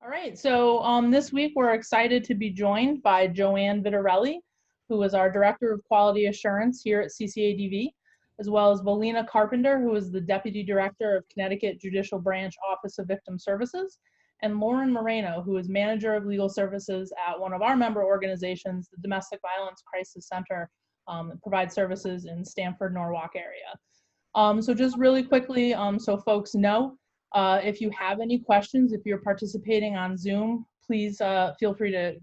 All right, so this week we're excited to be joined by Joanne Vitarelli, who is our Director of Quality Assurance here at CCADV, as well as Valina Carpenter, who is the Deputy Director of Connecticut Judicial Branch Office of Victim Services, and Lauren Moreno, who is Manager of Legal Services at one of our member organizations, the Domestic Violence Crisis Center, that provides services in Stamford, Norwalk area. So just really quickly, so folks know, if you have any questions, if you're participating on Zoom, please feel free to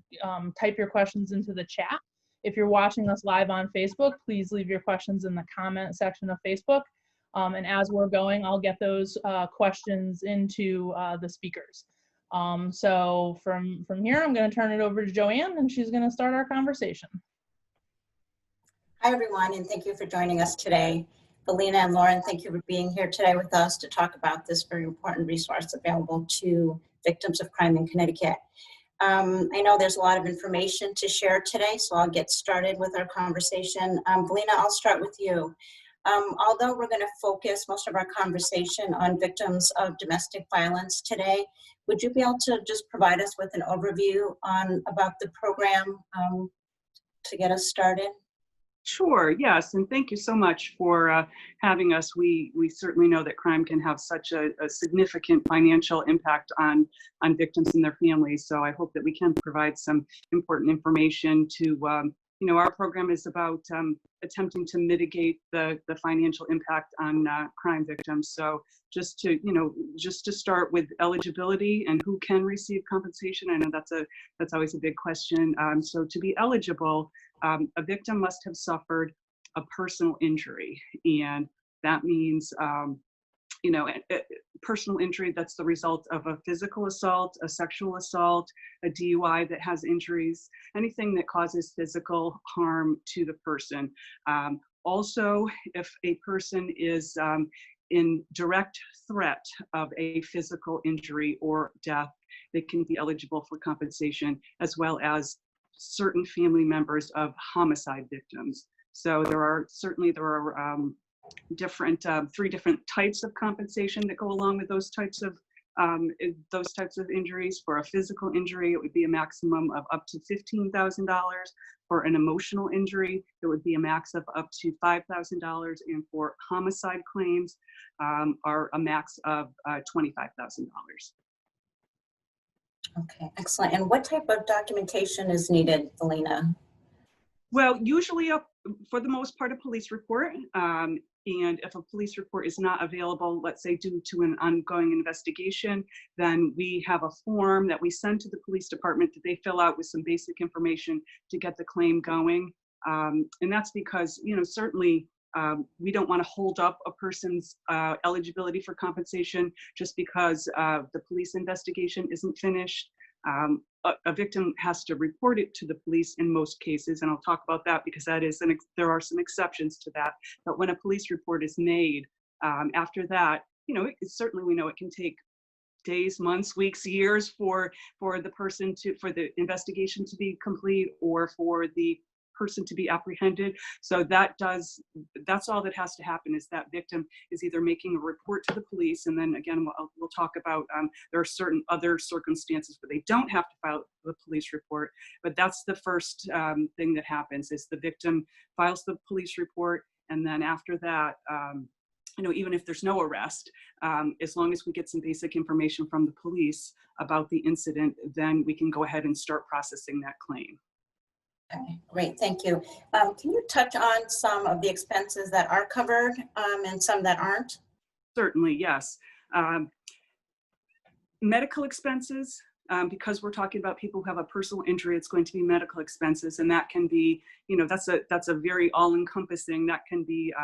type your questions into the chat. If you're watching us live on Facebook, please leave your questions in the comment section of Facebook. And as we're going, I'll get those questions into the speakers. So from here, I'm going to turn it over to Joanne, and she's going to start our conversation. Hi, everyone, and thank you for joining us today. Valina and Lauren, thank you for being here today with us to talk about this very important resource available to victims of crime in Connecticut. I know there's a lot of information to share today, so I'll get started with our conversation. Valina, I'll start with you. Although we're going to focus most of our conversation on victims of domestic violence today, would you be able to just provide us with an overview about the program to get us started? Sure, yes, and thank you so much for having us. We certainly know that crime can have such a significant financial impact on victims and their families, so I hope that we can provide some important information to, our program is about attempting to mitigate the financial impact on crime victims. So just to start with eligibility and who can receive compensation, I know that's always a big question. So to be eligible, a victim must have suffered a personal injury, and that means personal injury that's the result of a physical assault, a sexual assault, a DUI that has injuries, anything that causes physical harm to the person. Also, if a person is in direct threat of a physical injury or death, they can be eligible for compensation, as well as certain family members of homicide victims. So there are three different types of compensation that go along with those types of injuries. For a physical injury, it would be a maximum of up to $15,000. For an emotional injury, it would be a max of up to $5,000, and for homicide claims are a max of $25,000. Okay, excellent. And what type of documentation is needed, Valina? Well, usually, for the most part, a police report. And if a police report is not available, let's say due to an ongoing investigation, then we have a form that we send to the police department that they fill out with some basic information to get the claim going. And that's because, certainly we don't want to hold up a person's eligibility for compensation just because the police investigation isn't finished. A victim has to report it to the police in most cases, and I'll talk about that because there are some exceptions to that. But when a police report is made, after that, certainly we know it can take days, months, weeks, years for the investigation to be complete or for the person to be apprehended. So that's all that has to happen, is that victim is either making a report to the police, and then again we'll talk about there are certain other circumstances where they don't have to file the police report, but that's the first thing that happens, is the victim files the police report, and then after that, even if there's no arrest, as long as we get some basic information from the police about the incident, then we can go ahead and start processing that claim. Okay, great, thank you. Can you touch on some of the expenses that are covered and some that aren't? Certainly, yes. Medical expenses, because we're talking about people who have a personal injury, it's going to be medical expenses, and that can be, that's a very all-encompassing. That can be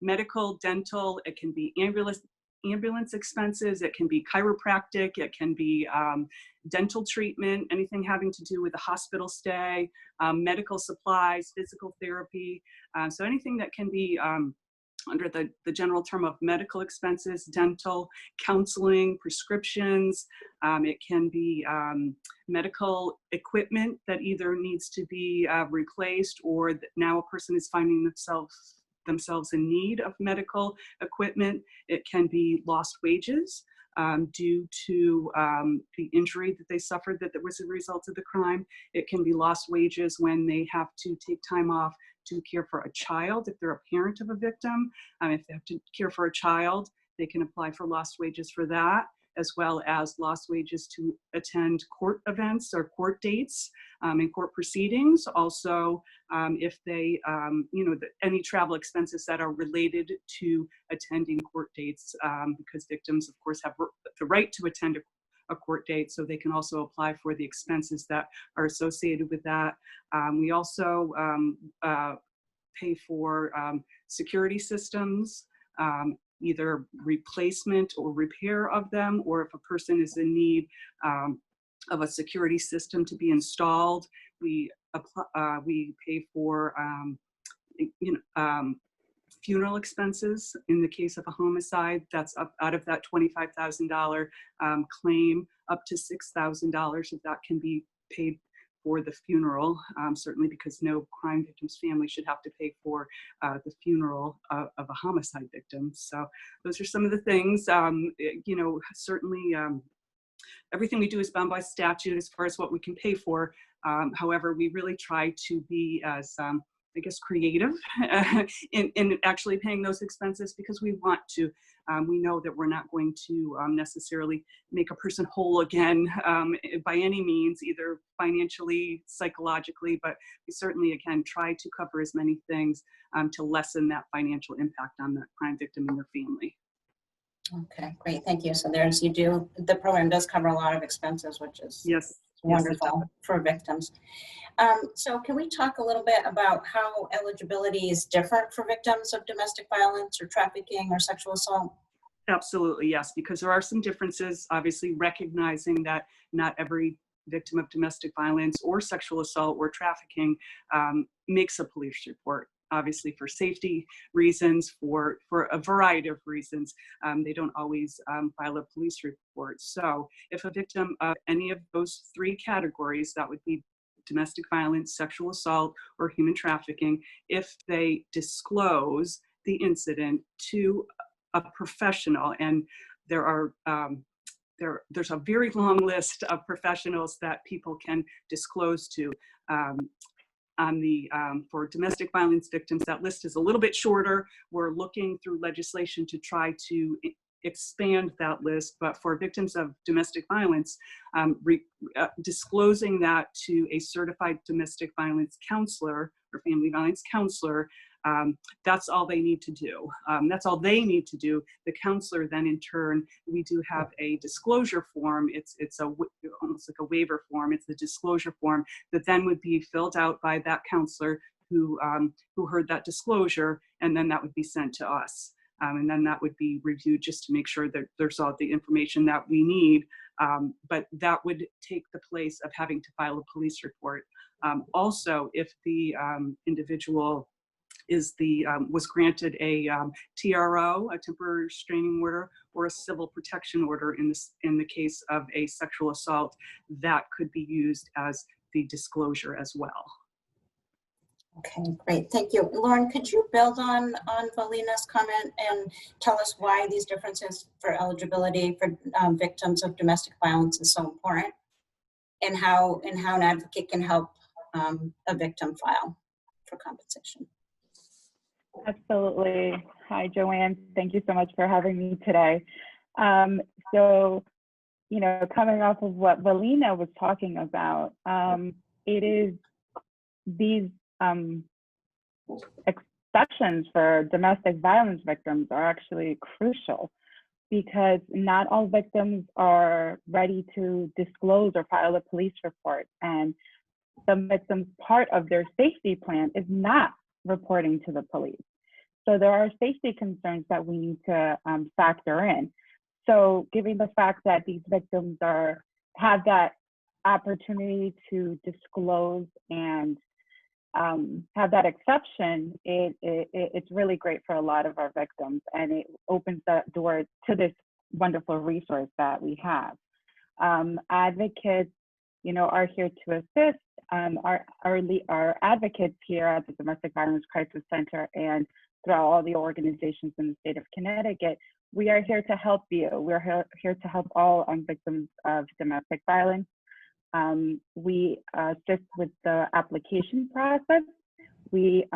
medical, dental, it can be ambulance expenses, it can be chiropractic, it can be dental treatment, anything having to do with a hospital stay, medical supplies, physical therapy. So anything that can be under the general term of medical expenses, dental, counseling, prescriptions. It can be medical equipment that either needs to be replaced, or now a person is finding themselves in need of medical equipment. It can be lost wages. due to the injury that they suffered that was a result of the crime. It can be lost wages when they have to take time off to care for a child, if they're a parent of a victim. If they have to care for a child, they can apply for lost wages for that, as well as lost wages to attend court events or court dates and court proceedings. Also, if they, any travel expenses that are related to attending court dates, because victims, of course, have the right to attend a court date, so they can also apply for the expenses that are associated with that. We also pay for security systems, either replacement or repair of them, or if a person is in need of a security system to be installed, we pay for funeral expenses. In the case of a homicide, that's up out of that $25,000 claim, up to $6,000 of that can be paid for the funeral, certainly because no crime victim's family should have to pay for the funeral of a homicide victim. So those are some of the things, certainly everything we do is bound by statute as far as what we can pay for. However, we really try to be as creative in actually paying those expenses, because we want to. We know that we're not going to necessarily make a person whole again by any means, either financially, psychologically, but we certainly, again, try to cover as many things to lessen that financial impact on the crime victim and their family. Okay, great, thank you. So the program does cover a lot of expenses, which is wonderful for victims. So can we talk a little bit about how eligibility is different for victims of domestic violence or trafficking or sexual assault? Absolutely, yes, because there are some differences, obviously recognizing that not every victim of domestic violence or sexual assault or trafficking makes a police report. Obviously, for safety reasons, for a variety of reasons, they don't always file a police report. So if a victim of any of those three categories, that would be domestic violence, sexual assault, or human trafficking, if they disclose the incident to a professional, and there are there's a very long list of professionals that people can disclose to. For domestic violence victims, that list is a little bit shorter. We're looking through legislation to try to expand that list, but for victims of domestic violence, disclosing that to a certified domestic violence counselor or family violence counselor, that's all they need to do. That's all they need to do. The counselor then, in turn, we do have a disclosure form. It's almost like a waiver form. It's the disclosure form that then would be filled out by that counselor who heard that disclosure, and then that would be sent to us. And then that would be reviewed just to make sure that there's all the information that we need. But that would take the place of having to file a police report. Also, if the individual was granted a TRO, a temporary restraining order, or a civil protection order in the case of a sexual assault, that could be used as the disclosure as well. Okay, great, thank you. Lauren, could you build on Valina's comment and tell us why these differences for eligibility for victims of domestic violence is so important, and how an advocate can help a victim file for compensation? Absolutely. Hi, Joanne. Thank you so much for having me today. So, coming off of what Valina was talking about, it is these exceptions for domestic violence victims are actually crucial, because not all victims are ready to disclose or file a police report. And some victims, part of their safety plan is not reporting to the police. So there are safety concerns that we need to factor in. So given the fact that these victims have that opportunity to disclose and have that exception, it's really great for a lot of our victims, and it opens the door to this wonderful resource that we have. Advocates, are here to assist. Our advocates here at the Domestic Violence Crisis Center and throughout all the organizations in the state of Connecticut, we are here to help you. We're here to help all victims of domestic violence. We assist with the application process. We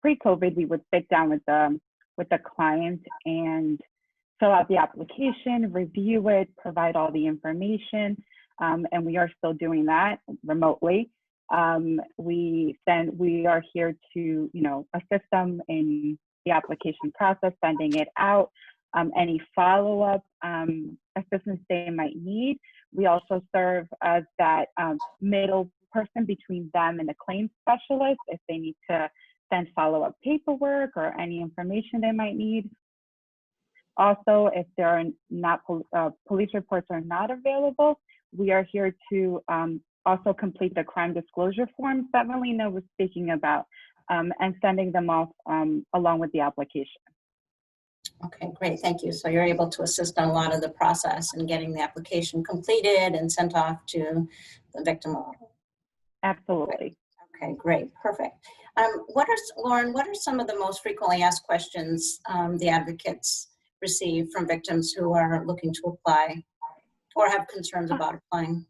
pre-COVID, we would sit down with the client and fill out the application, review it, provide all the information, and we are still doing that remotely. We are here to, assist them in the application process, sending it out, any follow-up assistance they might need. We also serve as that middle person between them and the claims specialist if they need to send follow-up paperwork or any information they might need. Also, if there are not police reports are not available, we are here to also complete the crime disclosure forms that Melina was speaking about, and sending them off along with the application. Okay, great, thank you. So you're able to assist on a lot of the process and getting the application completed and sent off to the victim. Absolutely. Okay, great, perfect. Lauren, what are some of the most frequently asked questions the advocates receive from victims who are looking to apply or have concerns about applying?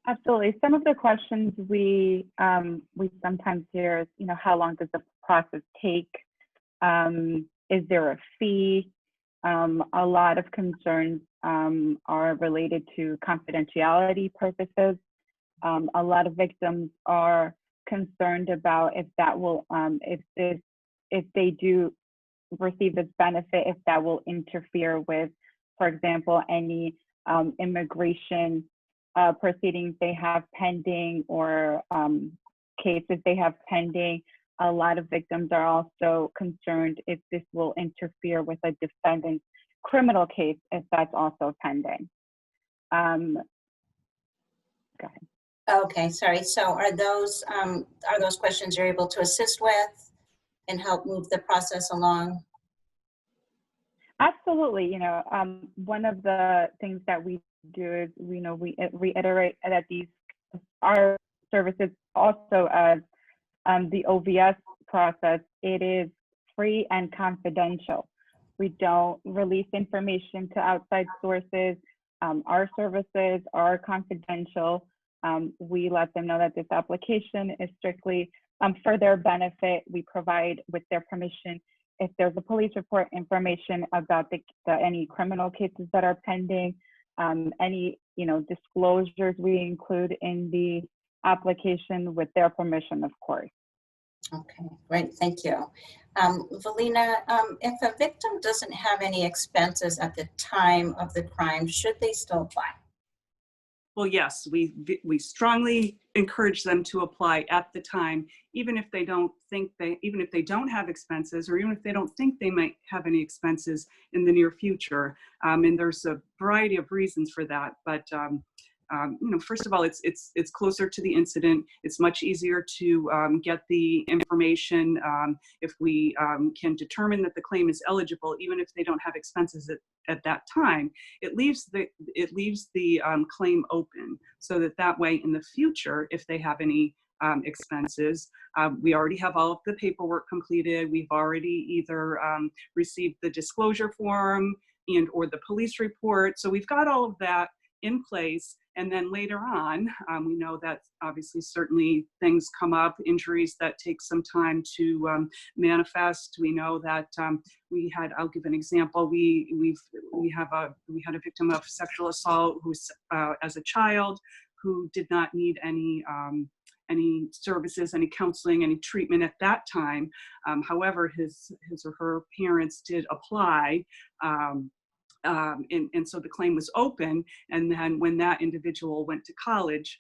Absolutely. Some of the questions we sometimes hear is, how long does the process take? Is there a fee? A lot of concerns are related to confidentiality purposes. A lot of victims are concerned about if that will, if they do receive this benefit, if that will interfere with, for example, any immigration proceedings they have pending or cases they have pending. A lot of victims are also concerned if this will interfere with a defendant's criminal case, if that's also pending. Go ahead. Okay, sorry. So are those questions you're able to assist with and help move the process along? Absolutely. One of the things that we do is, we reiterate that our services also as the OVS process, it is free and confidential. We don't release information to outside sources. Our services are confidential. We let them know that this application is strictly for their benefit. We provide, with their permission, if there's a police report, information about any criminal cases that are pending, any disclosures we include in the application with their permission, of course. Okay, great, thank you. Valina, if a victim doesn't have any expenses at the time of the crime, should they still apply? Well, yes, we strongly encourage them to apply at the time, even if they don't have expenses, or even if they don't think they might have any expenses in the near future. And there's a variety of reasons for that, but first of all, it's closer to the incident. It's much easier to get the information if we can determine that the claim is eligible, even if they don't have expenses at that time. It leaves the claim open, so that way in the future, if they have any expenses, we already have all of the paperwork completed. We've already either received the disclosure form or the police report. So we've got all of that in place. And then later on, we know that obviously certainly things come up, injuries that take some time to manifest. We know that I'll give an example. We had a victim of sexual assault who's as a child who did not need any services, any counseling, any treatment at that time. However, his or her parents did apply. And so the claim was open, and then when that individual went to college,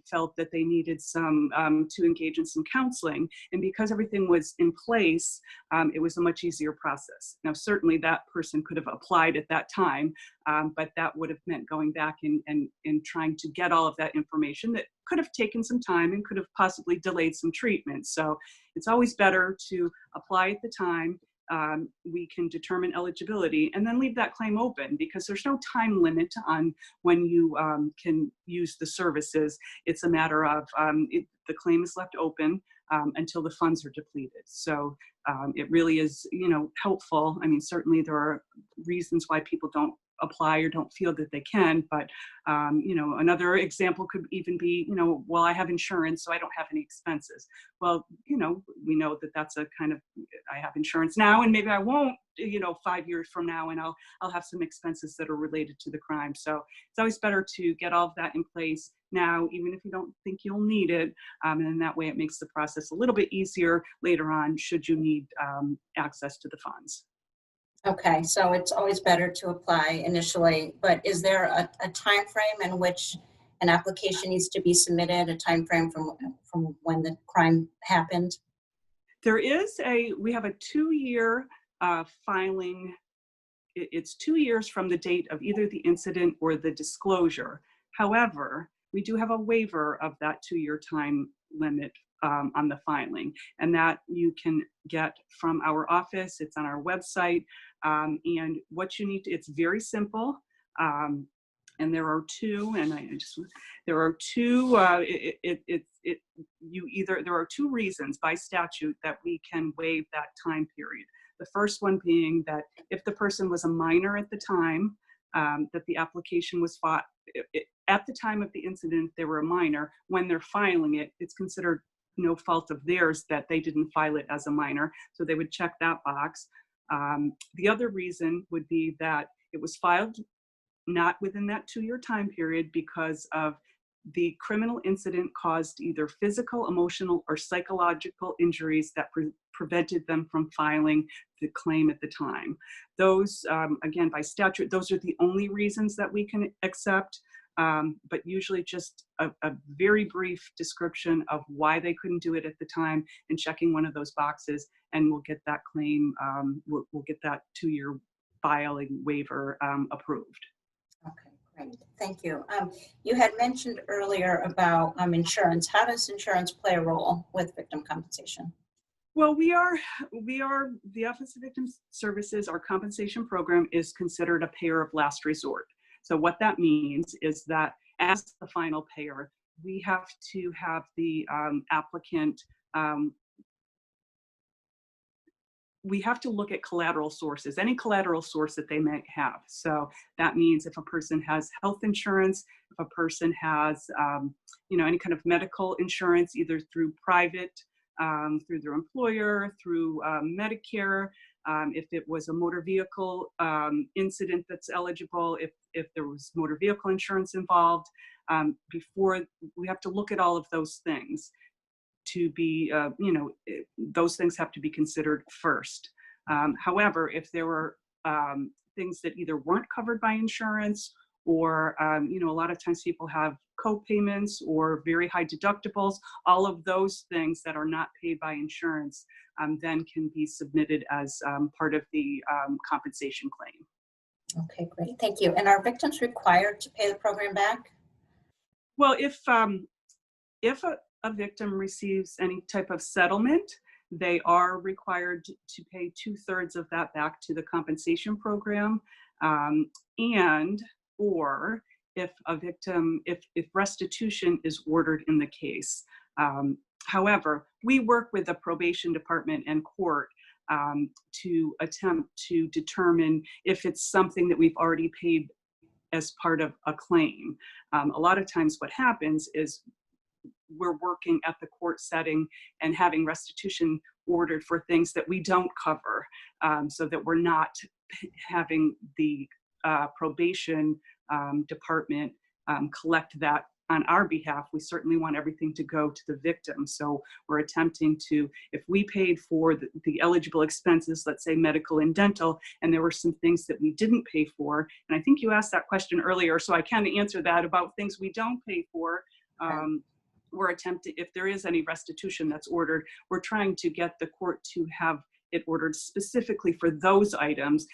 felt that they needed to engage in some counseling, and because everything was in place, it was a much easier process. Now, certainly that person could have applied at that time, but that would have meant going back and trying to get all of that information that could have taken some time and could have possibly delayed some treatment. So it's always better to apply at the time. We can determine eligibility and then leave that claim open, because there's no time limit on when you can use the services. It's a matter of the claim is left open until the funds are depleted. So it really is, helpful. I mean, certainly there are reasons why people don't apply or don't feel that they can, but another example could even be, well, I have insurance, so I don't have any expenses. Well, we know that that's a kind of, I have insurance now and maybe I won't, 5 years from now, and I'll have some expenses that are related to the crime. So it's always better to get all of that in place now, even if you don't think you'll need it. And in that way, it makes the process a little bit easier later on, should you need access to the funds. Okay, so it's always better to apply initially, but is there a time frame in which an application needs to be submitted, a time frame from when the crime happened? We have a 2-year filing. It's 2 years from the date of either the incident or the disclosure. However, we do have a waiver of that 2-year time limit on the filing, and that you can get from our office. It's on our website, and what you need to, it's very simple, and there are two, and there are two, there are 2 reasons by statute that we can waive that time period. The first one being that if the person was a minor at the time that the application was filed, at the time of the incident, they were a minor. When they're filing it, it's considered no fault of theirs that they didn't file it as a minor, so they would check that box. The other reason would be that it was filed not within that 2-year time period because of the criminal incident caused either physical, emotional, or psychological injuries that prevented them from filing the claim at the time. Those, again, by statute, those are the only reasons that we can accept, but usually just a very brief description of why they couldn't do it at the time and checking one of those boxes, and we'll get that claim, we'll get that 2-year filing waiver approved. Okay, great. Thank you. You had mentioned earlier about insurance. How does insurance play a role with victim compensation? Well, we are the Office of Victim Services. Our compensation program is considered a payer of last resort. So what that means is that as the final payer, we have to have the applicant, we have to look at collateral sources, any collateral source that they may have. So that means if a person has health insurance, if a person has, any kind of medical insurance, either through private, through their employer, through Medicare, if it was a motor vehicle incident that's eligible, if there was motor vehicle insurance involved, before we have to look at all of those things to be, those things have to be considered first. However, if there were things that either weren't covered by insurance or, a lot of times people have co-payments or very high deductibles, all of those things that are not paid by insurance then can be submitted as part of the compensation claim. Okay, great. Thank you. And are victims required to pay the program back? Well, if a victim receives any type of settlement, they are required to pay 2/3 of that back to the compensation program, or if a victim, if restitution is ordered in the case. However, we work with the probation department and court to attempt to determine if it's something that we've already paid as part of a claim. A lot of times what happens is we're working at the court setting and having restitution ordered for things that we don't cover, so that we're not having the probation department collect that on our behalf. We certainly want everything to go to the victim. So we're attempting to, if we paid for the eligible expenses, let's say medical and dental, and there were some things that we didn't pay for, and I think you asked that question earlier, so I can answer that about things we don't pay for. We're attempting, if there is any restitution that's ordered, we're trying to get the court to have it ordered specifically for those items,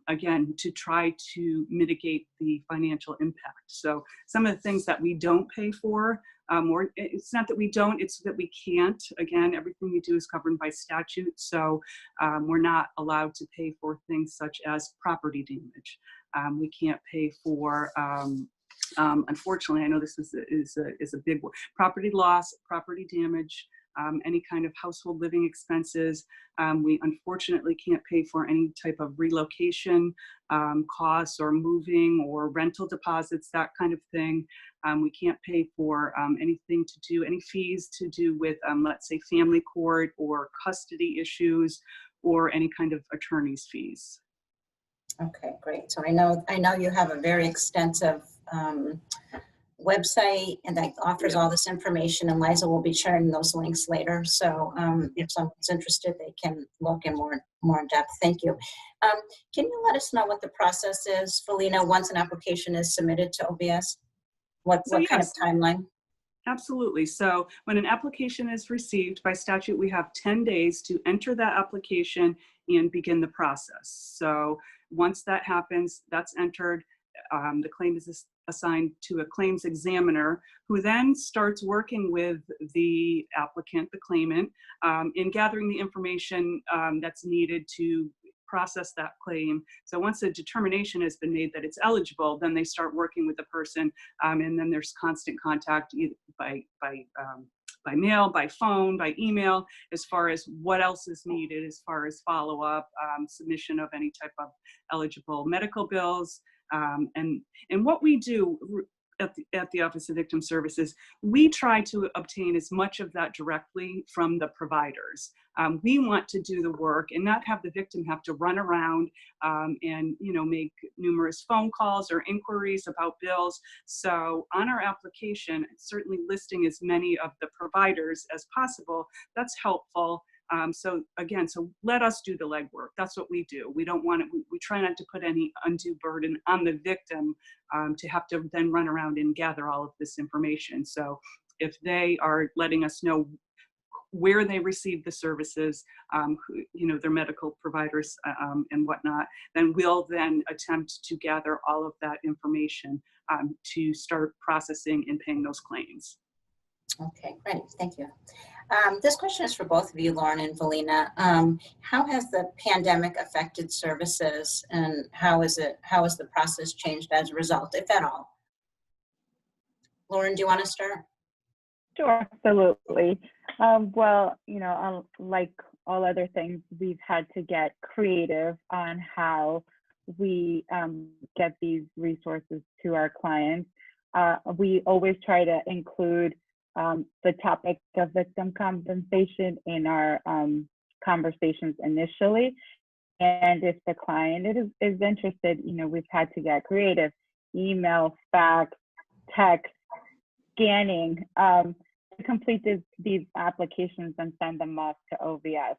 again, to try to mitigate the financial impact. So some of the things that we don't pay for, or it's not that we don't, it's that we can't. Again, everything we do is governed by statute, so we're not allowed to pay for things such as property damage. We can't pay for, unfortunately, I know this is a big one, property loss, property damage, any kind of household living expenses. We unfortunately can't pay for any type of relocation costs or moving or rental deposits, that kind of thing. We can't pay for any fees to do with, let's say, family court or custody issues or any kind of attorney's fees. Okay, great. So I know you have a very extensive website and that offers all this information, and Liza will be sharing those links later. So if someone's interested, they can look in more in depth. Thank you. Can you let us know what the process is, Felina, once an application is submitted to OBS? What kind of timeline? Absolutely. So when an application is received, by statute, we have 10 days to enter that application and begin the process. So once that happens, that's entered. The claim is assigned to a claims examiner, who then starts working with the applicant, the claimant, in gathering the information that's needed to process that claim. So once a determination has been made that it's eligible, then they start working with the person, and then there's constant contact either by mail, by phone, by email, as far as what else is needed, as far as follow-up, submission of any type of eligible medical bills. And what we do at the Office of Victim Services, we try to obtain as much of that directly from the providers. We want to do the work and not have the victim have to run around and make numerous phone calls or inquiries about bills. So on our application, certainly listing as many of the providers as possible, that's helpful. So let us do the legwork. That's what we do. We don't want to, we try not to put any undue burden on the victim to have to then run around and gather all of this information. So if they are letting us know where they receive the services, their medical providers and whatnot, then we'll then attempt to gather all of that information to start processing and paying those claims. Okay, great. Thank you. This question is for both of you, Lauren and Felina. How has the pandemic affected services, and how has the process changed as a result, if at all? Lauren, do you want to start? Sure, absolutely. Well, like all other things, we've had to get creative on how we get these resources to our clients. We always try to include the topic of victim compensation in our conversations initially. And if the client is interested, we've had to get creative, email, fax, text, scanning, to complete these applications and send them off to OVS.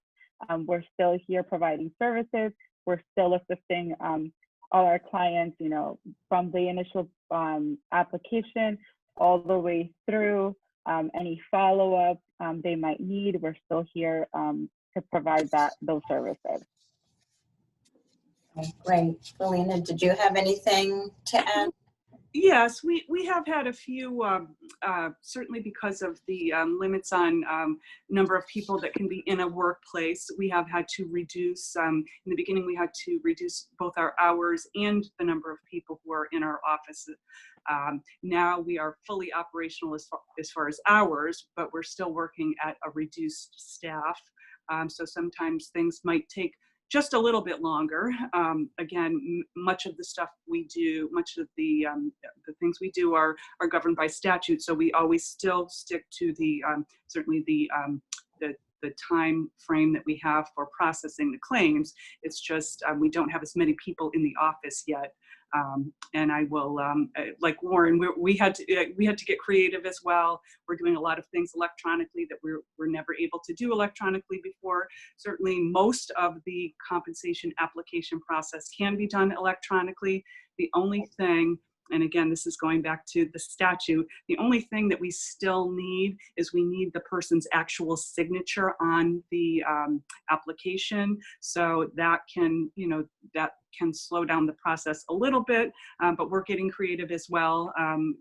We're still here providing services. We're still assisting all our clients, from the initial application all the way through. Any follow-up they might need, we're still here to provide those services. Okay, great. Felina, did you have anything to add? Yes, we have had a few, certainly because of the limits on number of people that can be in a workplace. We have had to reduce, in the beginning we had to reduce both our hours and the number of people who are in our offices. Now we are fully operational as far as hours, but we're still working at a reduced staff. So sometimes things might take just a little bit longer. Again, much of the stuff we do, much of the things we do are governed by statute. So we always still stick to the certainly the time frame that we have for processing the claims. It's just we don't have as many people in the office yet. And I will, like Warren, we had to get creative as well. We're doing a lot of things electronically that we're never able to do electronically before. Certainly most of the compensation application process can be done electronically. The only thing, and again, this is going back to the statute, the only thing that we still need is we need the person's actual signature on the application. So that can, that can slow down the process a little bit, but we're getting creative as well.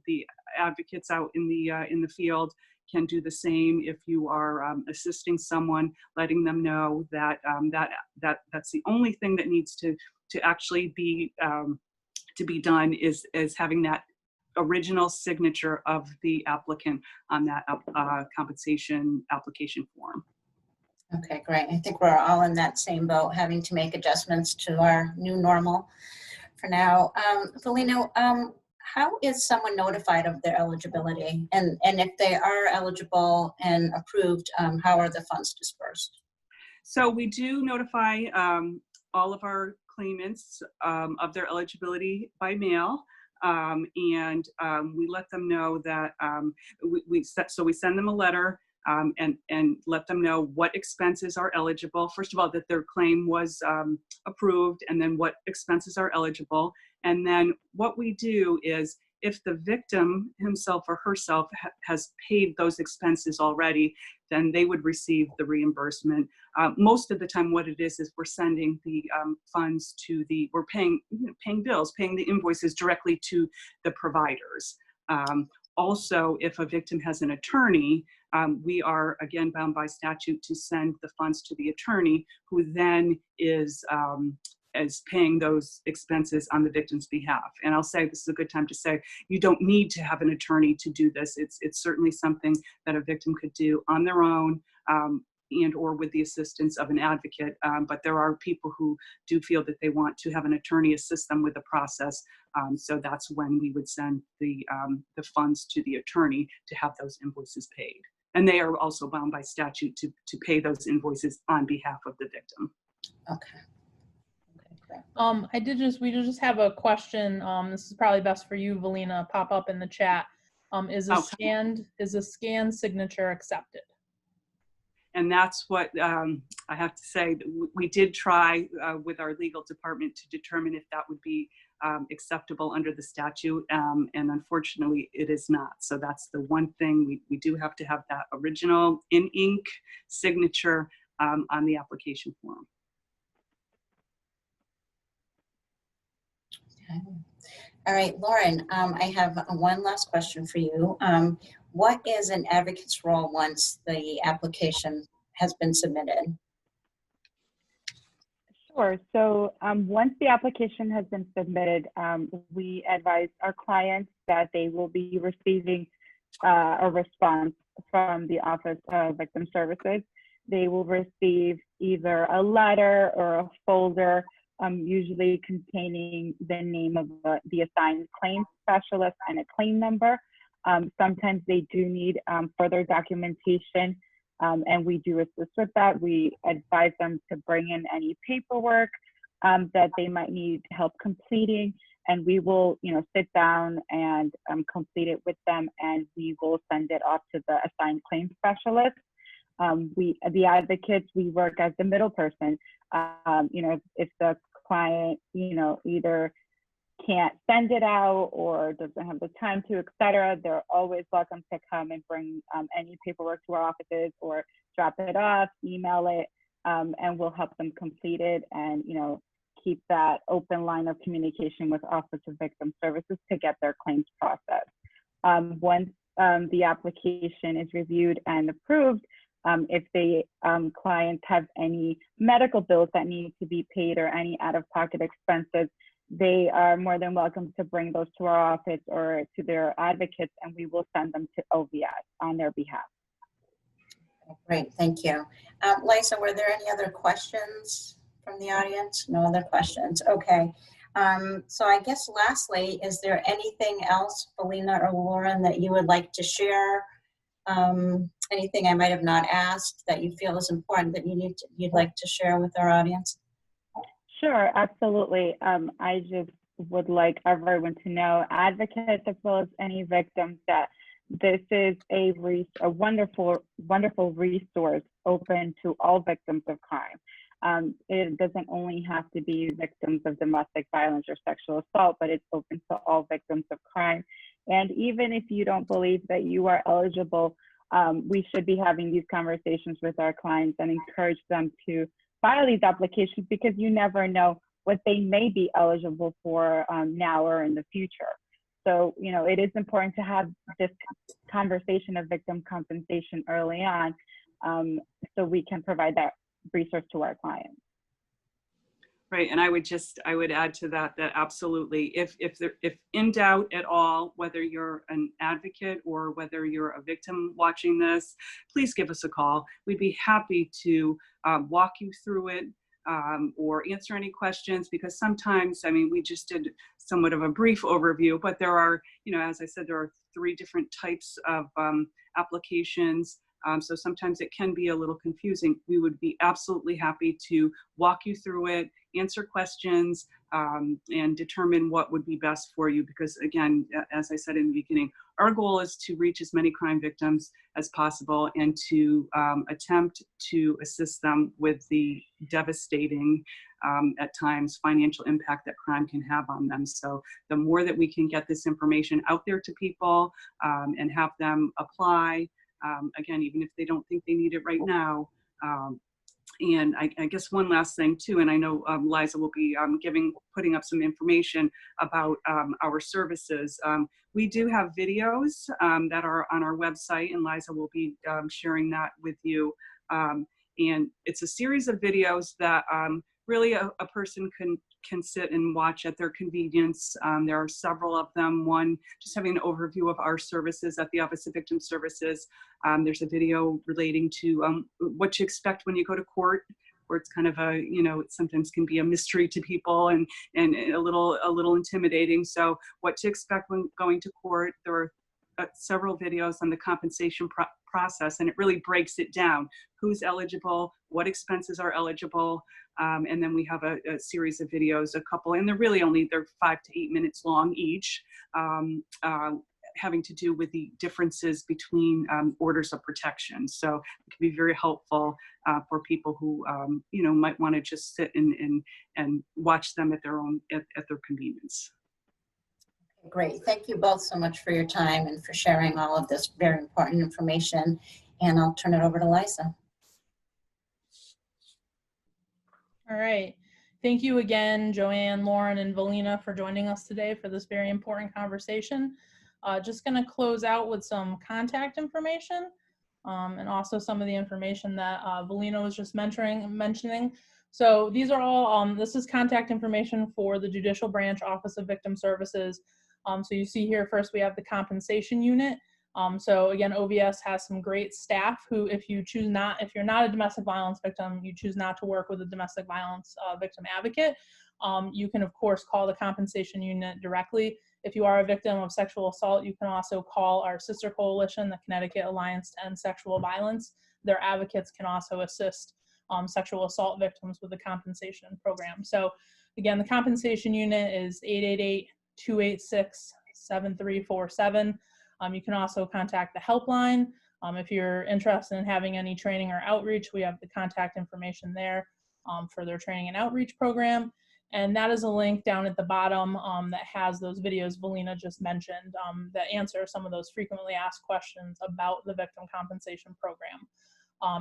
The advocates out in the field can do the same if you are assisting someone, letting them know that that's the only thing that needs to actually be to be done is having that original signature of the applicant on that compensation application form. Okay, great. I think we're all in that same boat, having to make adjustments to our new normal for now. Valina, how is someone notified of their eligibility? And if they are eligible and approved, how are the funds dispersed? So we do notify all of our claimants of their eligibility by mail. And we let them know that we send them a letter and let them know what expenses are eligible. First of all, that their claim was approved, and then what expenses are eligible. And then what we do is, if the victim himself or herself has paid those expenses already, then they would receive the reimbursement. Most of the time what it is we're sending the funds to we're paying bills, paying the invoices directly to the providers. Also, if a victim has an attorney, we are again bound by statute to send the funds to the attorney, who then is paying those expenses on the victim's behalf. And I'll say, this is a good time to say, you don't need to have an attorney to do this. It's certainly something that a victim could do on their own, and or with the assistance of an advocate. But there are people who do feel that they want to have an attorney assist them with the process. So that's when we would send the funds to the attorney to have those invoices paid. And they are also bound by statute to pay those invoices on behalf of the victim. Okay. We just have a question. This is probably best for you, Valina, pop up in the chat. Is a scanned signature accepted? And that's what I have to say. We did try with our legal department to determine if that would be acceptable under the statute, and unfortunately it is not. So that's the one thing, we do have to have that original in ink signature on the application form. Okay. All right, Lauren, I have one last question for you. What is an advocate's role once the application has been submitted? Sure. So once the application has been submitted, we advise our clients that they will be receiving a response from the Office of Victim Services. They will receive either a letter or a folder, usually containing the name of the assigned claim specialist and a claim number. Sometimes they do need further documentation, and we do assist with that. We advise them to bring in any paperwork that they might need help completing, and we will, sit down and complete it with them, and we will send it off to the assigned claim specialist. The advocates, we work as the middle person. If the client, either can't send it out or doesn't have the time to, etc., they're always welcome to come and bring any paperwork to our offices, or drop it off, email it, and we'll help them complete it, and keep that open line of communication with Office of Victim Services to get their claims processed. Once the application is reviewed and approved, if the clients have any medical bills that need to be paid or any out-of-pocket expenses, they are more than welcome to bring those to our office or to their advocates, and we will send them to OVS on their behalf. Great, thank you. Lisa, were there any other questions from the audience? No other questions, okay. So I guess lastly, is there anything else, Valina or Lauren, that you would like to share? Anything I might have not asked that you feel is important that you'd like to share with our audience? Sure, absolutely. I just would like everyone to know, advocates as well as any victims, that this is a wonderful, wonderful resource open to all victims of crime. It doesn't only have to be victims of domestic violence or sexual assault, but it's open to all victims of crime. And even if you don't believe that you are eligible, we should be having these conversations with our clients and encourage them to file these applications, because you never know what they may be eligible for now or in the future. So, it is important to have this conversation of victim compensation early on, so we can provide that resource to our clients. Right, and I would add to that that absolutely, if in doubt at all, whether you're an advocate or whether you're a victim watching this, please give us a call. We'd be happy to walk you through it or answer any questions, because sometimes, I mean, we just did somewhat of a brief overview, but there are, as I said, there are 3 different types of applications. So sometimes it can be a little confusing. We would be absolutely happy to walk you through it, answer questions, and determine what would be best for you. Because again, as I said in the beginning, our goal is to reach as many crime victims as possible and to attempt to assist them with the devastating, at times, financial impact that crime can have on them. So the more that we can get this information out there to people and have them apply, again, even if they don't think they need it right now. And I guess one last thing too, and I know Liza will be putting up some information about our services. We do have videos that are on our website, and Liza will be sharing that with you. And it's a series of videos that really a person can sit and watch at their convenience. There are several of them. One, just having an overview of our services at the Office of Victim Services. There's a video relating to what to expect when you go to court, where it's kind of a, it sometimes can be a mystery to people and a little intimidating. So what to expect when going to court. There are several videos on the compensation process, and it really breaks it down. Who's eligible, what expenses are eligible, and then we have a series of videos, a couple, and they're 5 to 8 minutes long each, having to do with the differences between orders of protection. So it can be very helpful for people who might want to just sit and watch them at their convenience. Great. Thank you both so much for your time and for sharing all of this very important information. And I'll turn it over to Liza. All right. Thank you again, Joanne, Lauren, and Valina, for joining us today for this very important conversation. Just going to close out with some contact information and also some of the information that Valina was just mentioning. So these are all, this is contact information for the Judicial Branch Office of Victim Services. So you see here, first we have the compensation unit. So again, OVS has some great staff who, if you're not a domestic violence victim, you choose not to work with a domestic violence victim advocate, you can of course call the compensation unit directly. If you are a victim of sexual assault, you can also call our sister coalition, the Connecticut Alliance to End Sexual Violence. Their advocates can also assist sexual assault victims with the compensation program. So again, the compensation unit is 888-286-7347. You can also contact the helpline. If you're interested in having any training or outreach, we have the contact information there for their training and outreach program. And that is a link down at the bottom that has those videos Valina just mentioned that answer some of those frequently asked questions about the victim compensation program.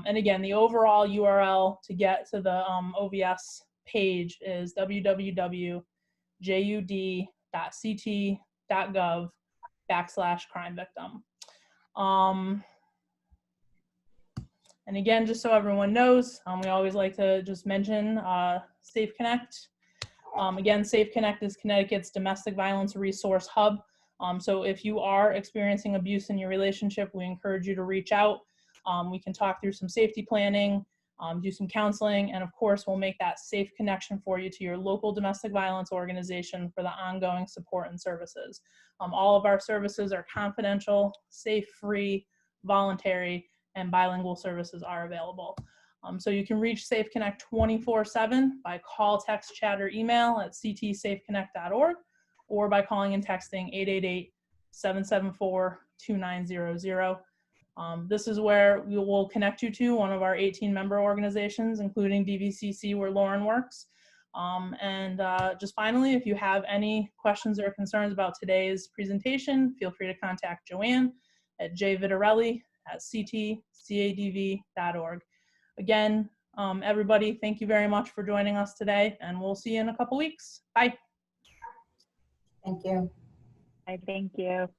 And again, the overall URL to get to the OVS page is www.jud.ct.gov/crime victim. And again, just so everyone knows, we always like to just mention Safe Connect. Again, Safe Connect is Connecticut's domestic violence resource hub. So if you are experiencing abuse in your relationship, we encourage you to reach out. We can talk through some safety planning, do some counseling, and of course, we'll make that safe connection for you to your local domestic violence organization for the ongoing support and services. All of our services are confidential, safe, free, voluntary, and bilingual services are available. So you can reach Safe Connect 24/7 by call, text, chat, or email at ctsafeconnect.org or by calling and texting 888-774-2900. This is where we will connect you to one of our 18 member organizations, including DVCC, where Lauren works. Just finally, if you have any questions or concerns about today's presentation, feel free to contact Joanne at jvitarelli@ctcadv.org. Again, everybody, thank you very much for joining us today, and we'll see you in a couple weeks. Bye. Thank you. Thank you.